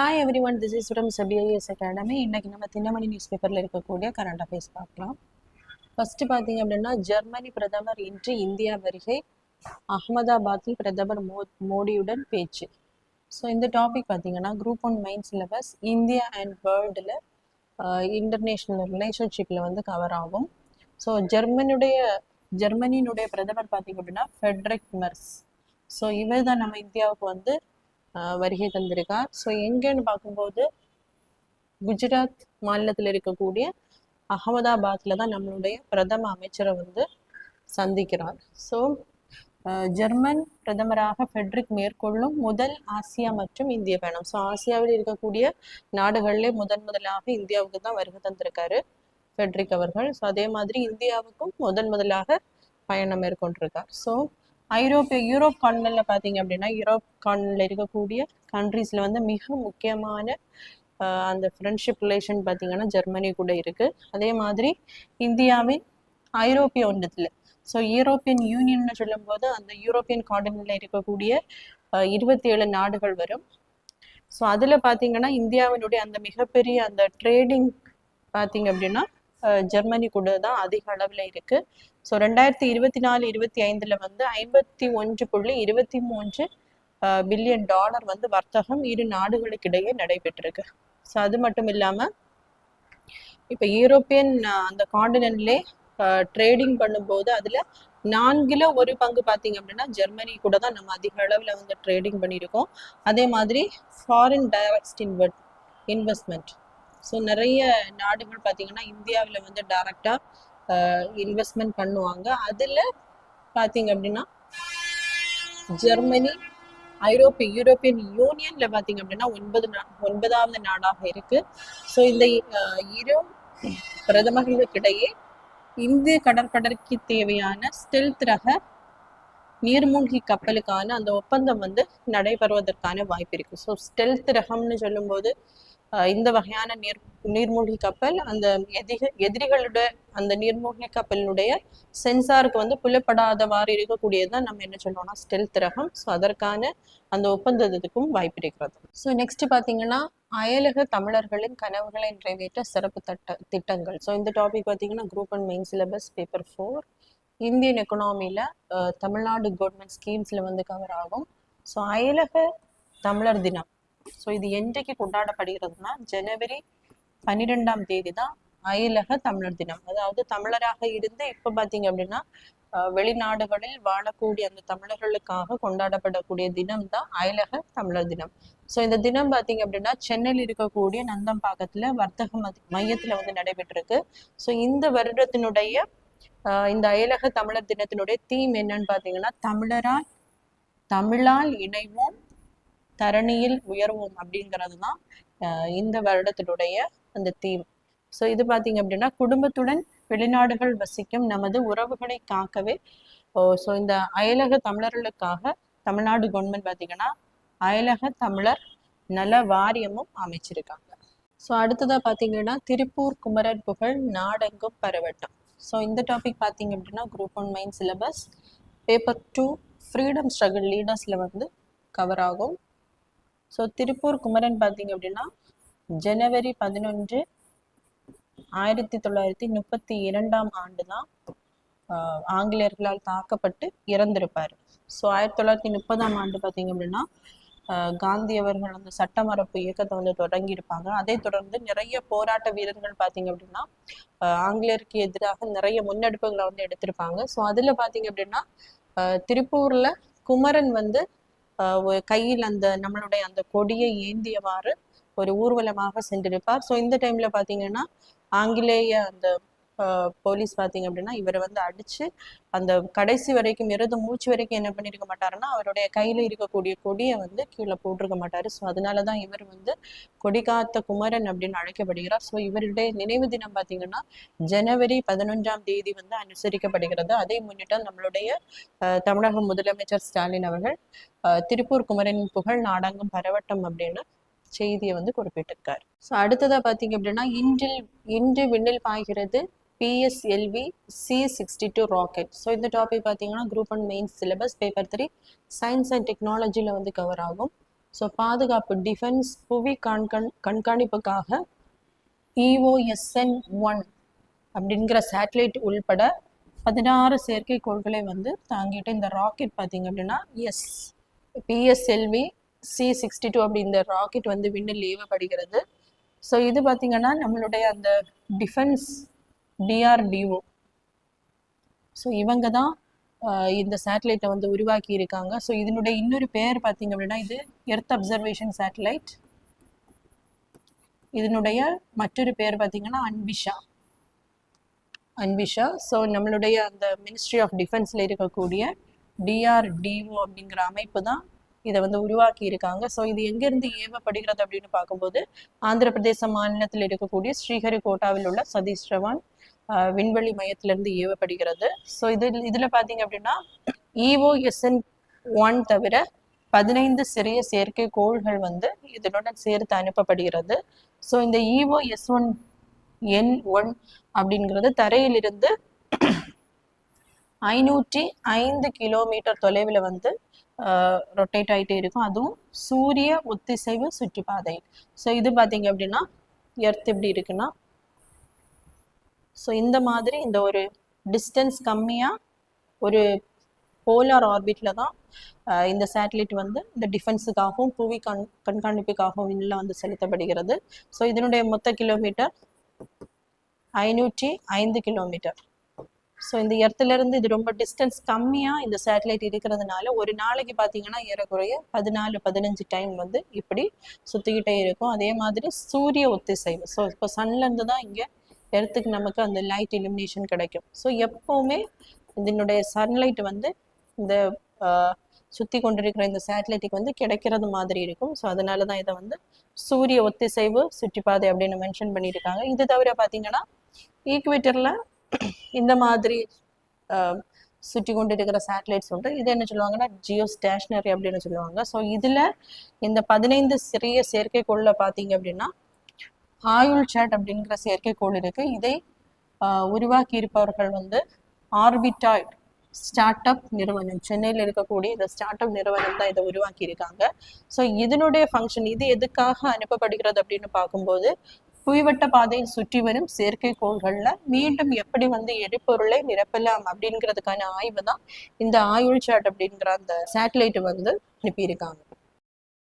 Hi every one, this is from SEBI academy. இன்னைக்கு நம்ம Dinamani news பேப்பரில் இருக்கக்கூடிய கரண்ட் அஃபேர்ஸ் பார்க்கலாம். ஃபர்ஸ்ட் பார்த்தீங்க அப்படின்னா, ஜெர்மனி பிரதமர் இன்று இந்தியா வருகை, அகமதாபாத்தில் பிரதமர் மோடியுடன் பேச்சு. ஸோ இந்த டாபிக் பார்த்தீங்கன்னா group 1 main syllabus India and வேர்ல்டில் இன்டர்நேஷ்னல் ரிலேஷன்ஷிப்பில் வந்து கவர் ஆகும். ஸோ ஜெர்மனியினுடைய பிரதமர் பார்த்தீங்க அப்படின்னா ஃபெட்ரிக் மெர்ஸ். ஸோ இவர் தான் நம்ம இந்தியாவுக்கு வந்து வருகை தந்திருக்கார். ஸோ எங்கன்னு பார்க்கும்போது குஜராத் மாநிலத்தில் இருக்கக்கூடிய அகமதாபாத்ல தான் நம்மளுடைய பிரதம அமைச்சரை வந்து சந்திக்கிறார். ஸோ ஜெர்மன் பிரதமராக ஃபெட்ரிக் மேற்கொள்ளும் முதல் ஆசியா மற்றும் இந்திய பயணம். ஸோ ஆசியாவில் இருக்கக்கூடிய நாடுகளிலே முதலாக இந்தியாவுக்கு தான் வருகை தந்திருக்காரு ஃபெட்ரிக் அவர்கள். ஸோ அதே மாதிரி இந்தியாவுக்கும் முதலாக பயணம் மேற்கொண்டிருக்கார். ஸோ யூரோப் கான்டினென்ட்ல பார்த்தீங்க அப்படின்னா, யூரோப் கான்டினென்ட்ல இருக்கக்கூடிய கண்ட்ரீஸ்ல வந்து மிக முக்கியமான அந்த ஃப்ரெண்ட்ஷிப் ரிலேஷன் பார்த்தீங்கன்னா ஜெர்மனி கூட இருக்கு. அதே மாதிரி இந்தியாவின் ஐரோப்பிய ஒன்றியத்துல, ஸோ யூரோப்பியன் யூனியன் சொல்லும்போது அந்த யூரோப்பியன் கான்டினென்ட்ல இருக்கக்கூடிய 27 நாடுகள் வரும். ஸோ அதுல பார்த்தீங்கன்னா இந்தியாவினுடைய அந்த மிகப்பெரிய அந்த ட்ரேடிங் பார்த்தீங்க அப்படின்னா ஜெர்மனி கூட தான் அதிக அளவில் இருக்கு. ஸோ 2024-25 வந்து $51.23 பில்லியன் வந்து வர்த்தகம் இரு நாடுகளுக்கு இடையே நடைபெற்றிருக்கு. ஸோ அது மட்டும் இல்லாம இப்ப யூரோப்பியன் அந்த கான்டினென்ட்லே ட்ரேடிங் பண்ணும்போது அதுல 4 ஒரு பங்கு பார்த்தீங்க அப்படின்னா ஜெர்மனி கூட தான் நம்ம அதிக அளவில் வந்து ட்ரேடிங் பண்ணியிருக்கோம். அதே மாதிரி ஃபாரின் டைரக்ட் இன்வெஸ்ட்மெண்ட், ஸோ நிறைய நாடுகள் பார்த்தீங்கன்னா இந்தியாவில் வந்து டைரக்டா இன்வெஸ்ட்மெண்ட் பண்ணுவாங்க. அதுல பார்த்தீங்க அப்படின்னா ஜெர்மனி யூரோப்பியன் யூனியன்ல பார்த்தீங்க அப்படின்னா 9வது நாடாக இருக்கு. ஸோ இந்த இரு பிரதமர்களுக்கிடையே இந்திய கடற்படைக்கு தேவையான ஸ்டெல்த் ரக நீர்மூழ்கி கப்பலுக்கான அந்த ஒப்பந்தம் வந்து நடைபெறுவதற்கான வாய்ப்பு இருக்கு. ஸோ ஸ்டெல்த் ரகம்னு சொல்லும்போது இந்த வகையான நீர்மூழ்கி கப்பல் அந்த எதிரிகளுடைய அந்த நீர்மூழ்கி கப்பலினுடைய சென்சாருக்கு வந்து புலப்படாதவாறு இருக்கக்கூடியதான் நம்ம என்ன சொல்றோம்னா ஸ்டெல்த் ரகம். ஸோ அதற்கான அந்த ஒப்பந்தத்துக்கும் வாய்ப்பு இருக்கிறது. ஸோ நெக்ஸ்ட் பார்த்தீங்கன்னா அயலக தமிழர்களின் கனவுகளை நிறைவேற்ற சிறப்பு திட்டங்கள். ஸோ இந்த டாபிக் பார்த்தீங்கன்னா group 1 main syllabus paper 4 Indian எக்கனாமியில தமிழ்நாடு கவர்மெண்ட் ஸ்கீம்ஸ்ல வந்து கவர் ஆகும். ஸோ அயலக தமிழர் தினம், ஸோ இது என்றைக்கு கொண்டாடப்படுகிறதுனா ஜனவரி 12ஆம் தேதி தான் அயலக தமிழர் தினம். அதாவது தமிழராக இருந்து இப்ப பாத்தீங்க அப்படின்னா வெளிநாடுகளில் வாழக்கூடிய அந்த தமிழர்களுக்காக கொண்டாடப்படக்கூடிய தினம் தான் அயலக தமிழர் தினம். ஸோ இந்த தினம் பாத்தீங்க அப்படின்னா சென்னையில் இருக்கக்கூடிய நந்தம்பாக்கத்துல வர்த்தக மையத்துல வந்து நடைபெற்றிருக்கு. ஸோ இந்த வருடத்தினுடைய இந்த அயலக தமிழர் தினத்தினுடைய தீம் என்னன்னு பாத்தீங்கன்னா தமிழால் இணைவோம் தரணியில் உயர்வோம் அப்படிங்கிறது தான் இந்த வருடத்தினுடைய அந்த தீம். ஸோ இது பார்த்தீங்க அப்படின்னா குடும்பத்துடன் வெளிநாடுகள் வசிக்கும் நமது உறவுகளை காக்கவே ஸோ இந்த அயலக தமிழர்களுக்காக தமிழ்நாடு கவர்மெண்ட் பார்த்தீங்கன்னா அயலக தமிழர் நல வாரியமும் அமைச்சிருக்காங்க. ஸோ அடுத்ததாக பார்த்தீங்கன்னா திருப்பூர் குமரன் புகழ் நாடெங்கும் பரவட்டும். ஸோ இந்த டாபிக் பார்த்தீங்க அப்படின்னா group 1 main syllabus paper 2 freedom struggle லீடர்ஸ்ல வந்து கவர் ஆகும். ஸோ திருப்பூர் குமரன் பார்த்தீங்க அப்படின்னா ஜனவரி 11, 1932 ஆண்டு தான் ஆங்கிலேயர்களால் தாக்கப்பட்டு இறந்திருப்பாரு. ஸோ 1930ஆம் ஆண்டு பார்த்தீங்க அப்படின்னா காந்தி அவர்கள் அந்த சட்டமரப்பு இயக்கத்தை வந்து தொடங்கி இருப்பாங்க. அதை தொடர்ந்து நிறைய போராட்ட வீரர்கள் பார்த்தீங்க அப்படின்னா ஆங்கிலேயருக்கு எதிராக நிறைய முன்னெடுப்புகளை வந்து எடுத்திருப்பாங்க. ஸோ அதுல பார்த்தீங்க அப்படின்னா திருப்பூர்ல குமரன் வந்து கையில் அந்த நம்மளுடைய அந்த கொடியை ஏந்தியவாறு ஒரு ஊர்வலமாக சென்றிருப்பார். ஸோ இந்த டைம்ல பாத்தீங்கன்னா ஆங்கிலேய அந்த போலீஸ் பாத்தீங்க அப்படின்னா இவரை வந்து அடிச்சு அந்த கடைசி வரைக்கும் இறுதி மூச்சு வரைக்கும் என்ன பண்ணிருக்க மாட்டாருன்னா அவருடைய கையில இருக்கக்கூடிய கொடியை வந்து கீழே போட்டிருக்க மாட்டாரு. ஸோ அதனாலதான் இவர் வந்து கொடிகாத்த குமரன் அப்படின்னு அழைக்கப்படுகிறார். ஸோ இவருடைய நினைவு தினம் பாத்தீங்கன்னா ஜனவரி 11ஆம் தேதி வந்து அனுசரிக்கப்படுகிறது. அதை முன்னிட்டு நம்மளுடைய தமிழக முதலமைச்சர் ஸ்டாலின் அவர்கள் திருப்பூர் குமரன் புகழ் நாடெங்கும் பரவட்டம் அப்படின்னு செய்தியை வந்து குறிப்பிட்டிருக்காரு. ஸோ அடுத்ததா பாத்தீங்க அப்படின்னா இன்று விண்ணில் பாய்கிறது PSLV C-62 ராக்கெட். ஸோ இந்த டாபிக் பார்த்தீங்கன்னா group 1 main syllabus paper 3 science and டெக்னாலஜியில் வந்து கவர் ஆகும். ஸோ பாதுகாப்பு டிஃபென்ஸ் புவி கண்காணிப்புக்காக EOSN-1 அப்படிங்கிற சேட்டலைட் உள்பட 16 செயற்கைக்கோள்களை வந்து தாங்கிட்டு இந்த ராக்கெட் பார்த்தீங்க அப்படின்னா PSLV C62 அப்படி இந்த ராக்கெட் வந்து விண்ணில் ஏவப்படுகிறது. ஸோ இது பார்த்தீங்கன்னா நம்மளுடைய அந்த டிஃபென்ஸ் DRDO, ஸோ இவங்க தான் இந்த சேட்டலைட்டை வந்து உருவாக்கி இருக்காங்க. ஸோ இதனுடைய இன்னொரு பேர் பார்த்தீங்க அப்படின்னா இது எர்த் அப்சர்வேஷன் சேட்டலைட். இதனுடைய மற்றொரு பேர் பார்த்தீங்கன்னா அன்விஷா. ஸோ நம்மளுடைய அந்த மினிஸ்ட்ரி ஆஃப் டிஃபென்ஸில் இருக்கக்கூடிய DRDO அப்படிங்கிற அமைப்பு தான் இதை வந்து உருவாக்கி இருக்காங்க. ஸோ இது எங்கேருந்து ஏவப்படுகிறது அப்படின்னு பார்க்கும்போது ஆந்திர பிரதேச மாநிலத்தில் இருக்கக்கூடிய ஸ்ரீஹரிகோட்டாவில் உள்ள சதீஷ் தவான் விண்வெளி மையத்திலிருந்து ஏவப்படுகிறது. ஸோ இதில் பார்த்தீங்க அப்படின்னா EOSN-1 தவிர 15 சிறிய செயற்கைக்கோள்கள் வந்து இதனுடன் சேர்த்து அனுப்பப்படுகிறது. ஸோ இந்த EOSN-1 அப்படிங்கிறது தரையிலிருந்து 505 கிலோமீட்டர் தொலைவில் வந்து ரொட்டேட் ஆகிட்டே இருக்கும். அதுவும் சூரிய ஒத்திசைவு சுற்றுப்பாதை. ஸோ இது பார்த்தீங்க அப்படின்னா எர்த் எப்படி இருக்குன்னா, ஸோ இந்த மாதிரி இந்த ஒரு டிஸ்டன்ஸ் கம்மியாக ஒரு போலார் ஆர்பிட்டில் தான் இந்த சேட்டலைட் வந்து இந்த டிஃபென்ஸுக்காகவும் புவி கண்காணிப்புக்காகவும் விண்ணில் வந்து செலுத்தப்படுகிறது. ஸோ இதனுடைய மொத்த கிலோமீட்டர் 505 கிலோமீட்டர். ஸோ இந்த எர்த்திலிருந்து இது ரொம்ப டிஸ்டன்ஸ் கம்மியாக இந்த சேட்டலைட் இருக்கிறதுனால ஒரு நாளைக்கு பார்த்தீங்கன்னா ஏறக்குறைய 14-15 டைம் வந்து இப்படி சுற்றிக்கிட்டே இருக்கும். அதே மாதிரி சூரிய ஒத்திசைவு. ஸோ இப்போ சன்லேருந்து தான் இங்கே எர்த்துக்கு நமக்கு அந்த லைட் இலுமினேஷன் கிடைக்கும். ஸோ எப்போவுமே இதனுடைய சன்லைட் வந்து இந்த சுற்றி கொண்டிருக்கிற இந்த சேட்டலைட்டுக்கு வந்து கிடைக்கிறது மாதிரி இருக்கும். ஸோ அதனால தான் இதை வந்து சூரிய ஒத்திசைவு சுற்றிப்பாதை அப்படின்னு மென்ஷன் பண்ணியிருக்காங்க. இது தவிர பார்த்தீங்கன்னா ஈக்குவேட்டரில் இந்த மாதிரி சுற்றி கொண்டு இருக்கிற சேட்டலைட்ஸ் உண்டு. இது என்ன சொல்லுவாங்கன்னா ஜியோ ஸ்டேஷனரி அப்படின்னு சொல்லுவாங்க. ஸோ இதில் இந்த 15 சிறிய செயற்கைக்கோளில் பார்த்தீங்க அப்படின்னா ஆயுள்சாட் அப்படிங்கிற செயற்கைக்கோள் இருக்கு. இதை உருவாக்கி இருப்பவர்கள் வந்து ஆர்பிட்டாய்ட் ஸ்டார்ட் அப் நிறுவனம், சென்னையில் இருக்கக்கூடிய இந்த ஸ்டார்ட் அப் நிறுவனம் தான் இதை உருவாக்கி இருக்காங்க. ஸோ இதனுடைய ஃபங்க்ஷன் இது எதுக்காக அனுப்பப்படுகிறது அப்படின்னு பார்க்கும்போது புவிவட்ட பாதையை சுற்றி வரும் செயற்கைக்கோள்களில் மீண்டும் எப்படி வந்து எரிபொருளை நிரப்பலாம் அப்படிங்கிறதுக்கான ஆய்வு தான் இந்த ஆயுள்சாட் அப்படிங்கிற அந்த சேட்டலைட் வந்து அனுப்பியிருக்காங்க.